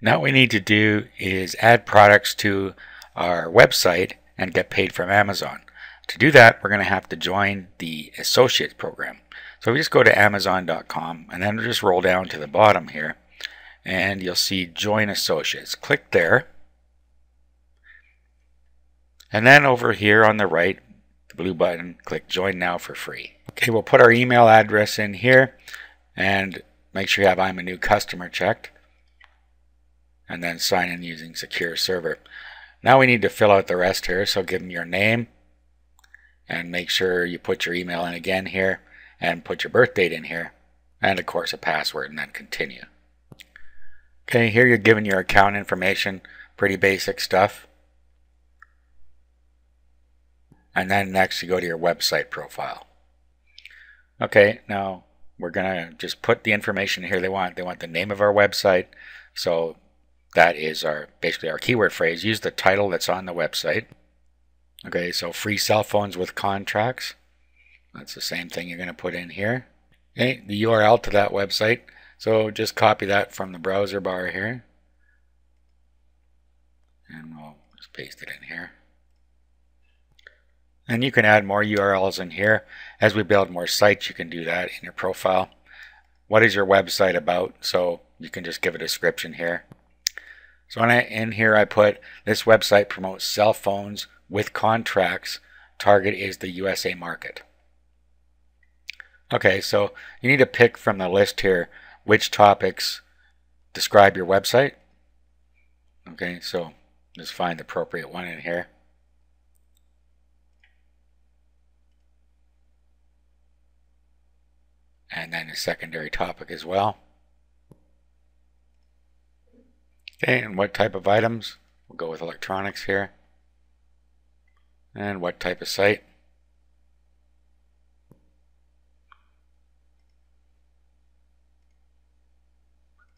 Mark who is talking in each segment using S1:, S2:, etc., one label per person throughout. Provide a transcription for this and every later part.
S1: Now what we need to do is add products to our website and get paid from Amazon. To do that, we're going to have to join the Associates program. So we just go to Amazon.com and then just roll down to the bottom here and you'll see Join Associates. Click there. And then over here on the right, the blue button, click Join Now for free. Okay, we'll put our email address in here and make sure you have I'm a new customer checked. And then sign in using Secure Server. Now we need to fill out the rest here, so give them your name and make sure you put your email in again here and put your birth date in here and of course a password and then continue. Okay, here you're given your account information, pretty basic stuff. And then next you go to your website profile. Okay, now we're gonna just put the information here they want. They want the name of our website, so that is basically our keyword phrase. Use the title that's on the website. Okay, so free cell phones with contracts. That's the same thing you're going to put in here. Okay, the URL to that website. So just copy that from the browser bar here. And we'll just paste it in here. And you can add more URLs in here. As we build more sites, you can do that in your profile. What is your website about? So you can just give a description here. So in here I put, this website promotes cell phones with contracts. Target is the USA market. Okay, so you need to pick from the list here which topics describe your website. Okay, so just find the appropriate one in here. And then a secondary topic as well. Okay, and what type of items? We'll go with electronics here. And what type of site?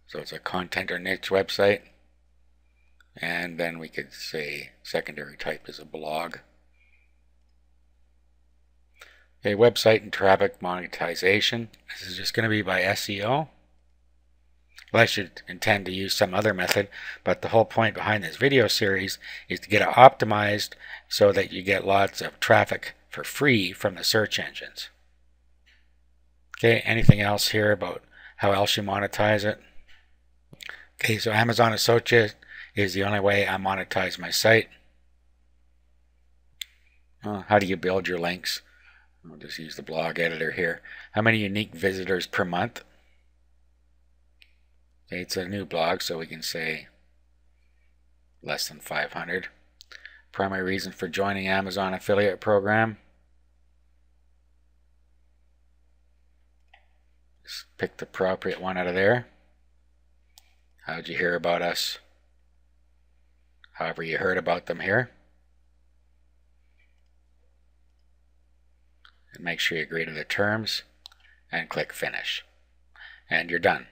S1: So it's a content or niche website. And then we could say secondary type is a blog. Okay, website and traffic monetization. This is just going to be by SEO. Unless you intend to use some other method, but the whole point behind this video series is to get it optimized so that you get lots of traffic for free from the search engines. Okay, anything else here about how else you monetize it? Okay, so Amazon Associate is the only way I monetize my site. How do you build your links? I'll just use the blog editor here. How many unique visitors per month? Okay, it's a new blog, so we can say less than 500. Primary reason for joining Amazon affiliate program. Just pick the appropriate one out of there. How'd you hear about us? However you heard about them here. And make sure you agree to the terms and click finish. And you're done.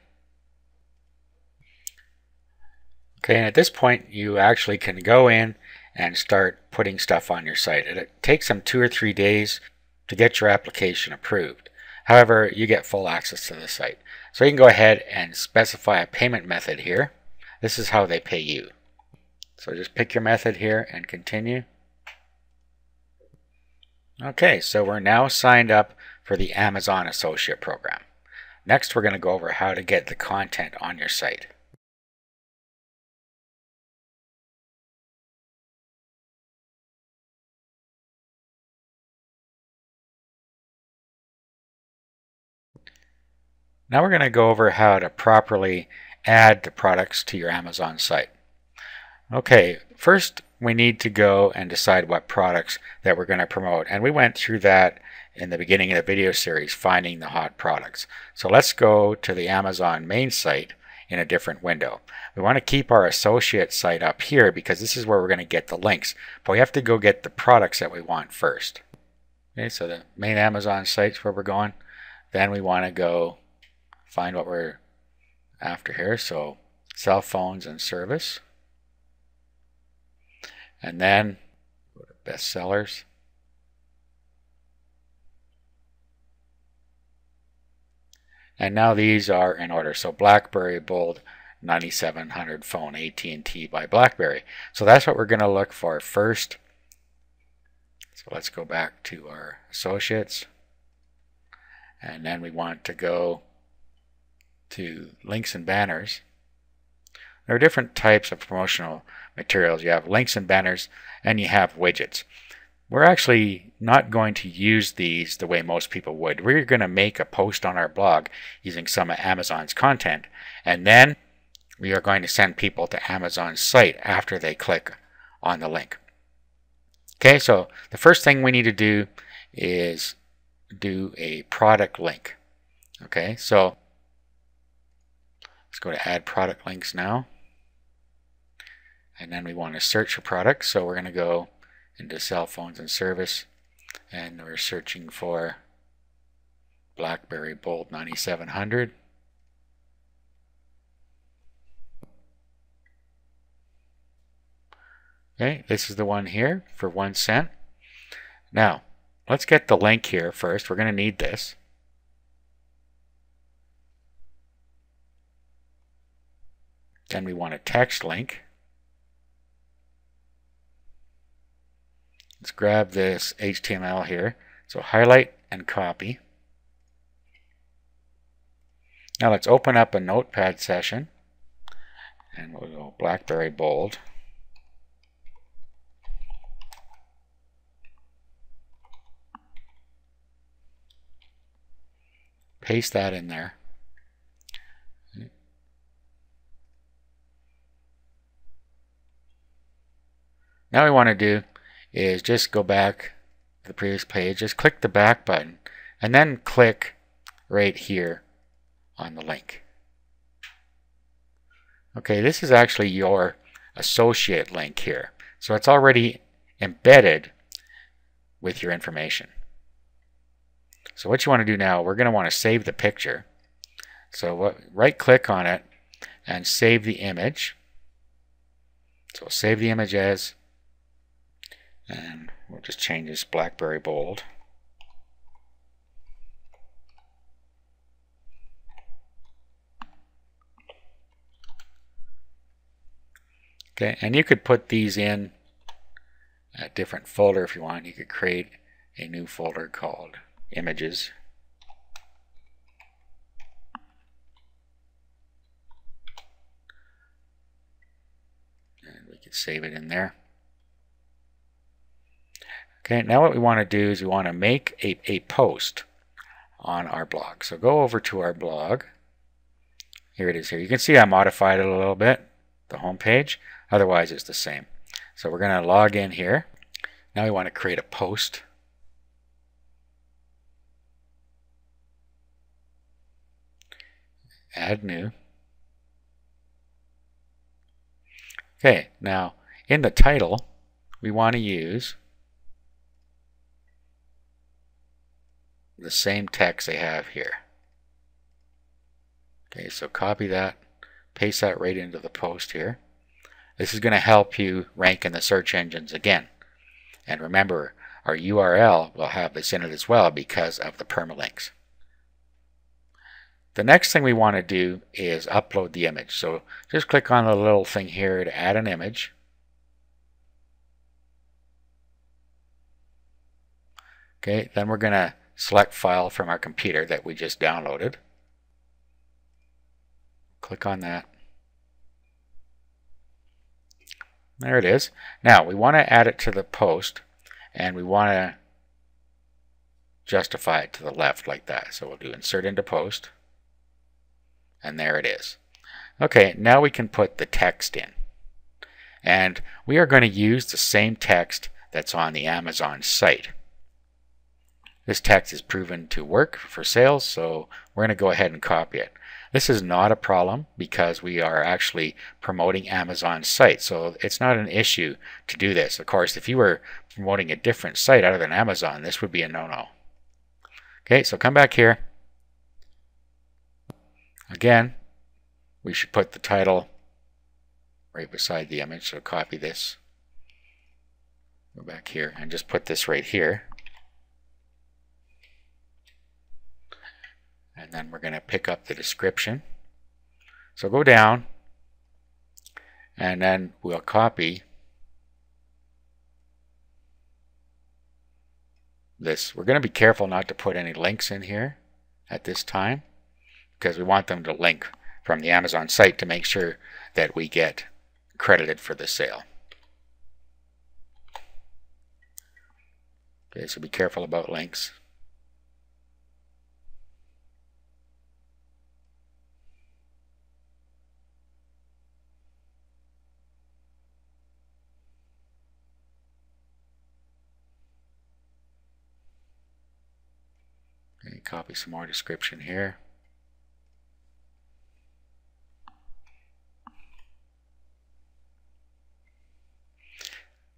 S1: Okay, and at this point you actually can go in and start putting stuff on your site. It takes them 2 or 3 days to get your application approved. However, you get full access to the site. So you can go ahead and specify a payment method here. This is how they pay you. So just pick your method here and continue. Okay, so we're now signed up for the Amazon Associate program. Next, we're going to go over how to get the content on your site. Now we're going to go over how to properly add the products to your Amazon site. Okay, first we need to go and decide what products that we're going to promote. And we went through that in the beginning of the video series, finding the hot products. So let's go to the Amazon main site in a different window. We want to keep our associate site up here because this is where we're going to get the links. But we have to go get the products that we want first. Okay, so the main Amazon site's where we're going. Then we want to go find what we're after here. So cell phones and service. And then go to bestsellers. And now these are in order. So BlackBerry, Bold, 9700 phone AT&T by BlackBerry. So that's what we're going to look for first. So let's go back to our associates, and then we want to go to links and banners. There are different types of promotional materials. You have links and banners, and you have widgets. We're actually not going to use these the way most people would. We're going to make a post on our blog using some of Amazon's content, and then we are going to send people to Amazon's site after they click on the link. Okay, so the first thing we need to do is do a product link. Okay, so let's go to add product links now. And then we want to search for products, so we're going to go into cell phones and service, and we're searching for BlackBerry Bold 9700. Okay, this is the one here for 1 cent. Now, let's get the link here first. We're going to need this. Then we want a text link. Let's grab this HTML here. So highlight and copy. Now let's open up a notepad session, and we'll go BlackBerry Bold. Paste that in there. Now what we want to do is just go back to the previous page, just click the back button, and then click right here on the link. Okay, this is actually your associate link here. So it's already embedded with your information. So what you want to do now, we're going to want to save the picture. So right click on it and save the image. So we'll save the image as, and we'll just change this BlackBerry Bold. Okay, and you could put these in a different folder if you want. You could create a new folder called Images. And we could save it in there. Okay, now what we want to do is we want to make a post on our blog. So go over to our blog. Here it is here. You can see I modified it a little bit, the home page. Otherwise it's the same. So we're going to log in here. Now we want to create a post. Add new. Okay, now in the title we want to use the same text they have here. Okay, so copy that, paste that right into the post here. This is going to help you rank in the search engines again. And remember, our URL will have this in it as well because of the permalinks. The next thing we want to do is upload the image. So just click on the little thing here to add an image. Okay, then we're going to select file from our computer that we just downloaded. Click on that. There it is. Now we want to add it to the post, and we want to justify it to the left like that. So we'll do insert into post, and there it is. Okay, now we can put the text in, and we are going to use the same text that's on the Amazon site. This text is proven to work for sales, so we're going to go ahead and copy it. This is not a problem because we are actually promoting Amazon's site, so it's not an issue to do this. Of course, if you were promoting a different site other than Amazon, this would be a no-no. Okay, so come back here. Again, we should put the title right beside the image, so copy this. Go back here and just put this right here. And then we're going to pick up the description. So go down And then we'll copy this. We're going to be careful not to put any links in here at this time, because we want them to link from the Amazon site to make sure that we get credited for the sale. Okay, so be careful about links. Okay, copy some more description here.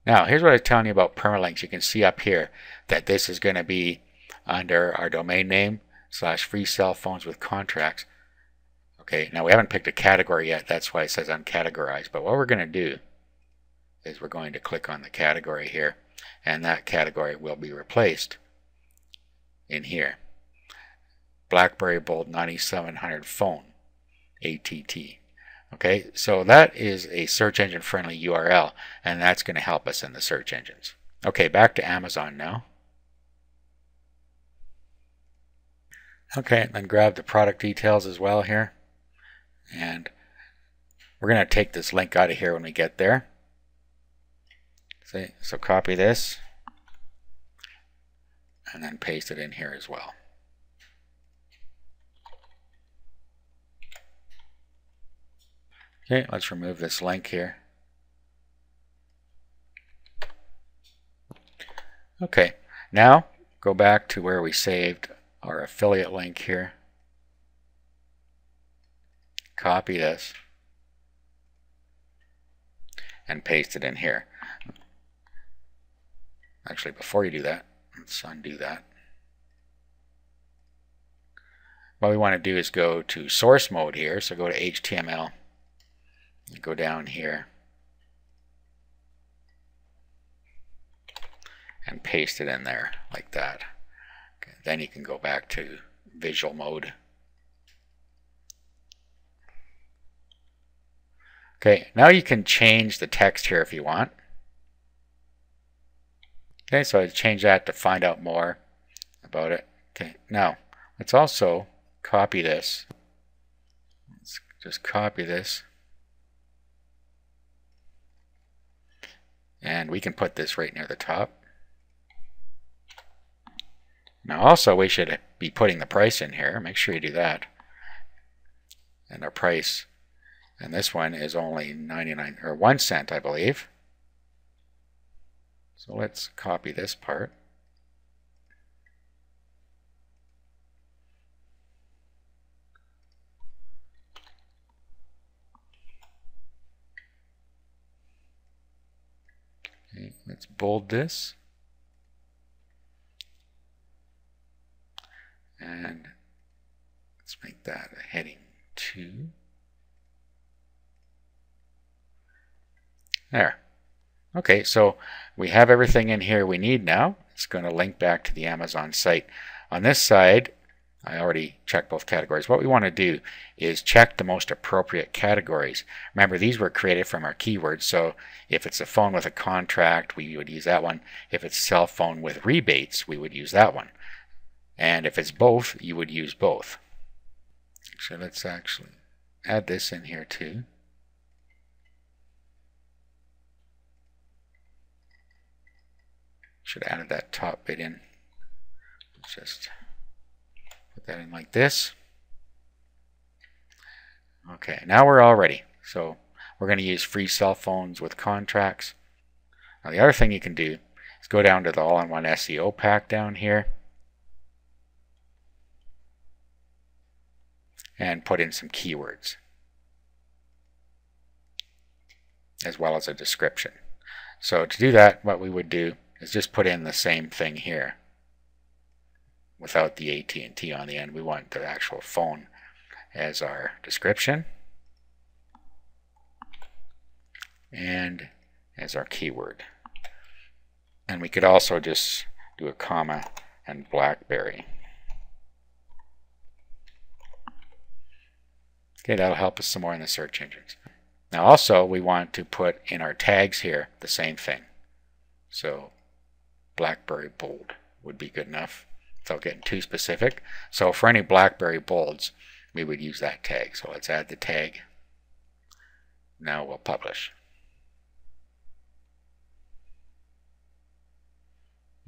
S1: Now, here's what I was telling you about permalinks. You can see up here that this is going to be under our domain name / free cell phones with contracts. Okay, now we haven't picked a category yet. That's why it says uncategorized. But what we're going to do is we're going to click on the category here, and that category will be replaced in here. BlackBerry Bold 9700 phone, ATT. Okay, so that is a search engine friendly URL, and that's going to help us in the search engines. Okay, back to Amazon now. Okay, then grab the product details as well here. And we're going to take this link out of here when we get there. See, so copy this and then paste it in here as well. Okay, let's remove this link here. Okay, now go back to where we saved our affiliate link here. Copy this and paste it in here. Actually, before you do that, let's undo that. What we want to do is go to source mode here, so go to HTML. Go down here and paste it in there like that. Okay, then you can go back to visual mode. Okay, now you can change the text here if you want. Okay, so I change that to find out more about it. Okay, now let's also copy this. Let's just copy this. And we can put this right near the top. Now also we should be putting the price in here. Make sure you do that. And our price, and this one is only 99 or 1 cent, I believe. So let's copy this part. Okay, let's bold this. And let's make that a heading 2. There. Okay, so we have everything in here we need now. It's going to link back to the Amazon site. On this side, I already checked both categories. What we want to do is check the most appropriate categories. Remember, these were created from our keywords, so if it's a phone with a contract, we would use that one. If it's a cell phone with rebates, we would use that one. And if it's both, you would use both. So let's actually add this in here too. Should have added that top bit in. Let's just put that in like this. Okay, now we're all ready. So we're going to use free cell phones with contracts. Now the other thing you can do is go down to the all-in-one SEO pack down here and put in some keywords as well as a description. So to do that, what we would do is just put in the same thing here without the AT&T on the end. We want the actual phone as our description and as our keyword. And we could also just do a comma and BlackBerry. Okay, that'll help us some more in the search engines. Now also we want to put in our tags here the same thing. So BlackBerry bold would be good enough without getting too specific. So for any BlackBerry bolds, we would use that tag. So let's add the tag. Now we'll publish.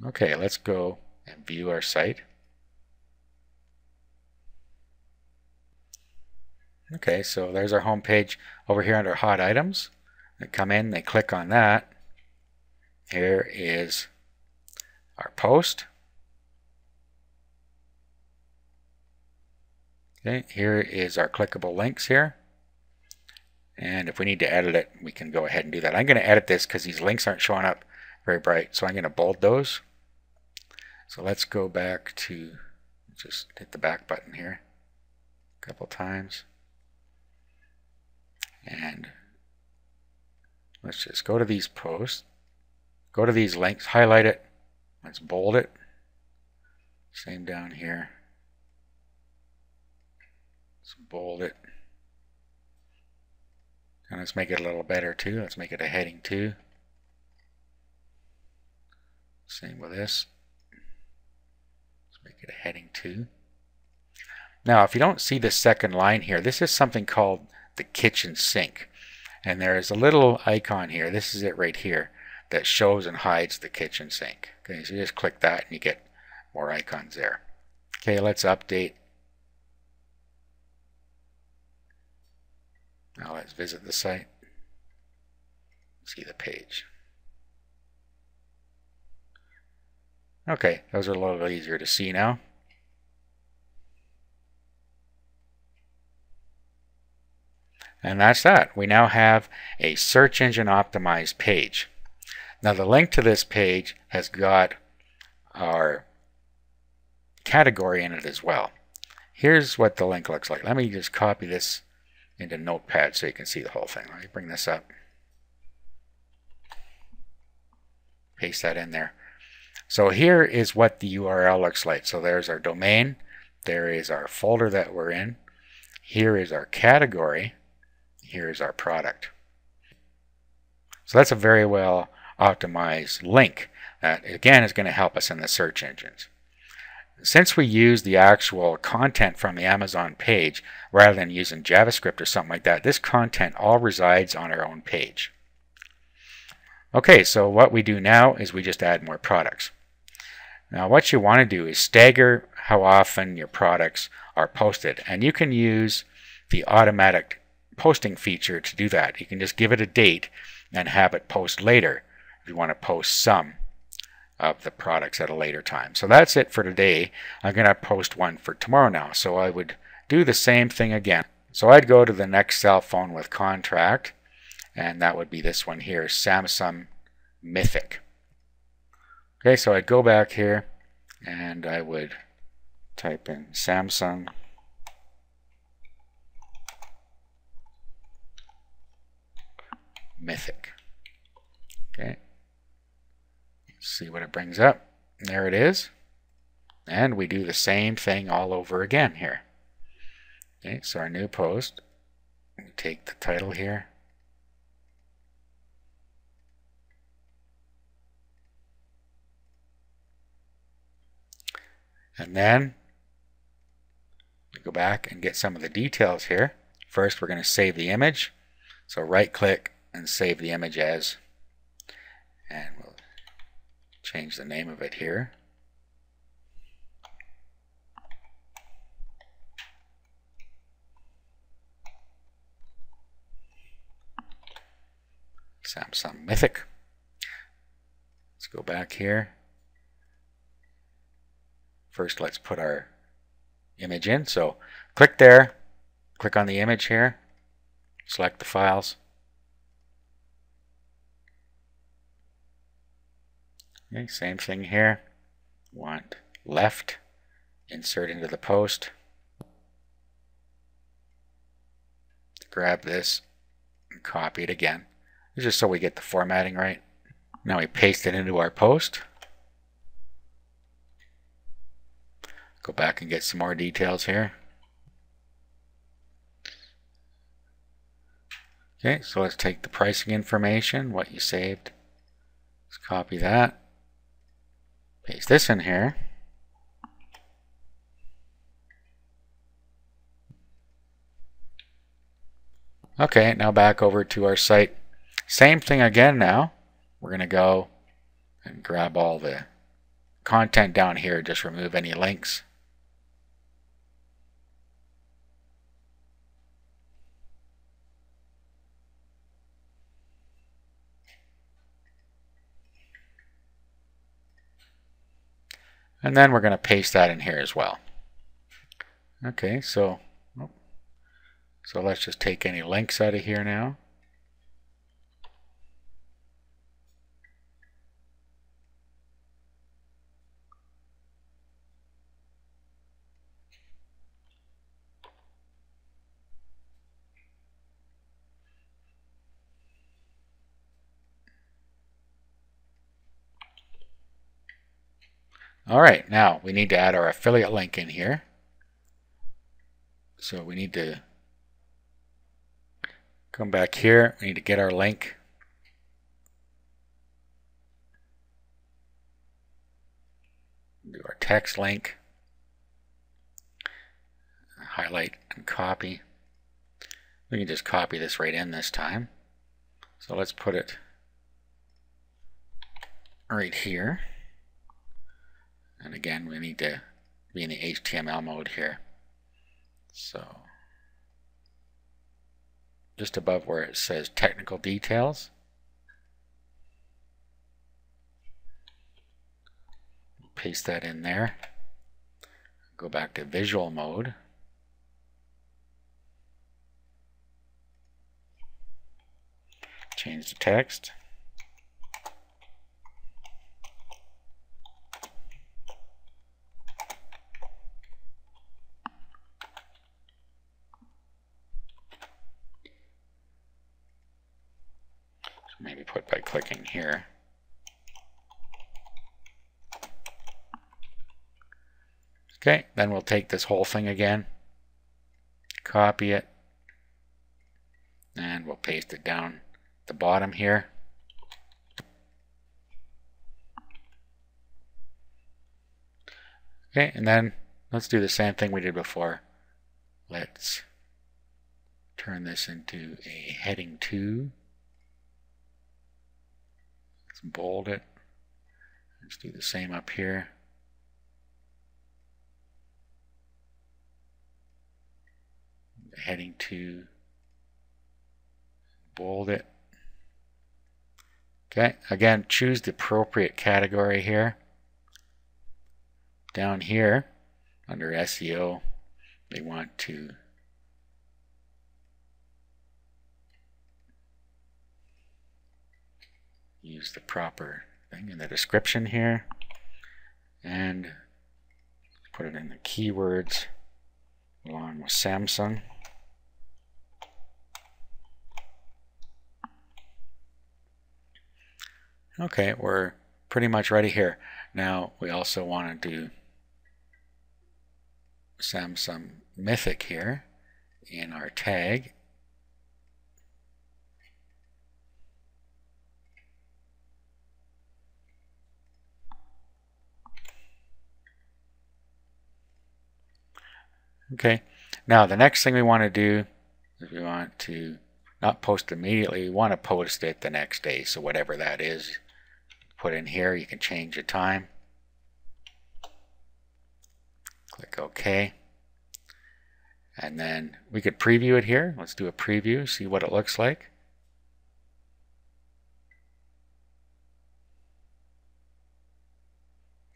S1: Okay, let's go and view our site. Okay, so there's our home page over here under Hot Items. They come in, they click on that. Here is our post. Okay, here is our clickable links here. And if we need to edit it, we can go ahead and do that. I'm going to edit this because these links aren't showing up very bright. So I'm going to bold those. So let's go back to, just hit the back button here a couple times. And let's just go to these posts, go to these links, highlight it, let's bold it. Same down here. Let's bold it. And let's make it a little better too. Let's make it a heading 2. Same with this. Make it a heading 2. Now, if you don't see the second line here, this is something called the kitchen sink. And there is a little icon here, this is it right here, that shows and hides the kitchen sink. Okay, so you just click that and you get more icons there. Okay, let's update. Now let's visit the site. See the page. Okay, those are a little easier to see now. And that's that. We now have a search engine optimized page. Now the link to this page has got our category in it as well. Here's what the link looks like. Let me just copy this into Notepad so you can see the whole thing. Let me bring this up. Paste that in there. So here is what the URL looks like. So there's our domain. There is our folder that we're in. Here is our category. Here is our product. So that's a very well optimized link that again is going to help us in the search engines. Since we use the actual content from the Amazon page rather than using JavaScript or something like that, this content all resides on our own page. Okay, so what we do now is we just add more products. Now what you want to do is stagger how often your products are posted, and you can use the automatic posting feature to do that. You can just give it a date and have it post later if you want to post some of the products at a later time. So that's it for today. I'm going to post one for tomorrow now. So I would do the same thing again. So I'd go to the next cell phone with contract, and that would be this one here, Samsung Mythic. Okay, so I'd go back here and I would type in Samsung Mythic. Okay, see what it brings up. There it is. And we do the same thing all over again here. Okay, so our new post, we take the title here. And then we go back and get some of the details here. First, we're going to save the image. So right click and save the image as, and we'll change the name of it here. Samsung Mythic. Let's go back here. First, let's put our image in. So click there, click on the image here, select the files. Okay, same thing here. Want left, insert into the post. Grab this and copy it again. Just so we get the formatting right. Now we paste it into our post. Go back and get some more details here. Okay, so let's take the pricing information, what you saved. Let's copy that. Paste this in here. Okay, now back over to our site. Same thing again now. We're going to go and grab all the content down here, just remove any links. And then we're going to paste that in here as well. Okay, so let's just take any links out of here now. Alright, now we need to add our affiliate link in here. So we need to come back here. We need to get our link. Do our text link. Highlight and copy. We can just copy this right in this time. So let's put it right here. And again, we need to be in the HTML mode here. So just above where it says technical details, paste that in there. Go back to visual mode. Change the text. Maybe put by clicking here. Okay, then we'll take this whole thing again, copy it, and we'll paste it down at the bottom here. Okay, and then let's do the same thing we did before. Let's turn this into a heading 2. Let's bold it. Let's do the same up here. Heading 2. Bold it. Okay, again, choose the appropriate category here. Down here, under SEO, they want to use the proper thing in the description here, and put it in the keywords along with Samsung. Okay, we're pretty much ready here. Now we also want to do Samsung Mythic here in our tag. Okay, now the next thing we want to do is we want to not post immediately, we want to post it the next day, so whatever that is, put in here. You can change the time. Click OK. And then we could preview it here. Let's do a preview, see what it looks like.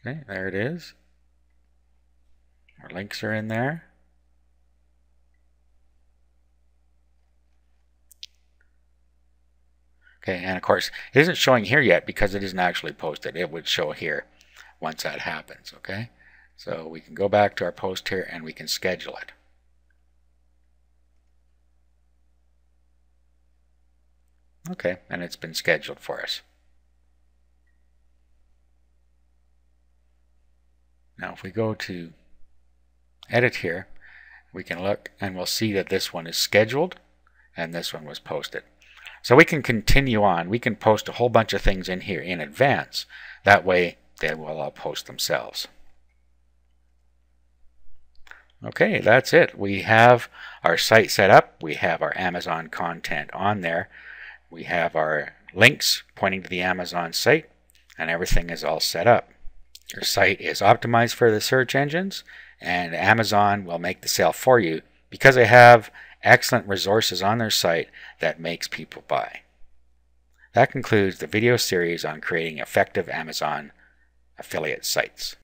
S1: Okay, there it is. Our links are in there. Okay, and of course, it isn't showing here yet because it isn't actually posted. It would show here once that happens, okay? So we can go back to our post here and we can schedule it. Okay, and it's been scheduled for us. Now if we go to edit here, we can look and we'll see that this one is scheduled and this one was posted. So we can continue on. We can post a whole bunch of things in here in advance. That way they will all post themselves. Okay, that's it. We have our site set up. We have our Amazon content on there. We have our links pointing to the Amazon site, and everything is all set up. Your site is optimized for the search engines, and Amazon will make the sale for you because they have excellent resources on their site that makes people buy. That concludes the video series on creating effective Amazon affiliate sites.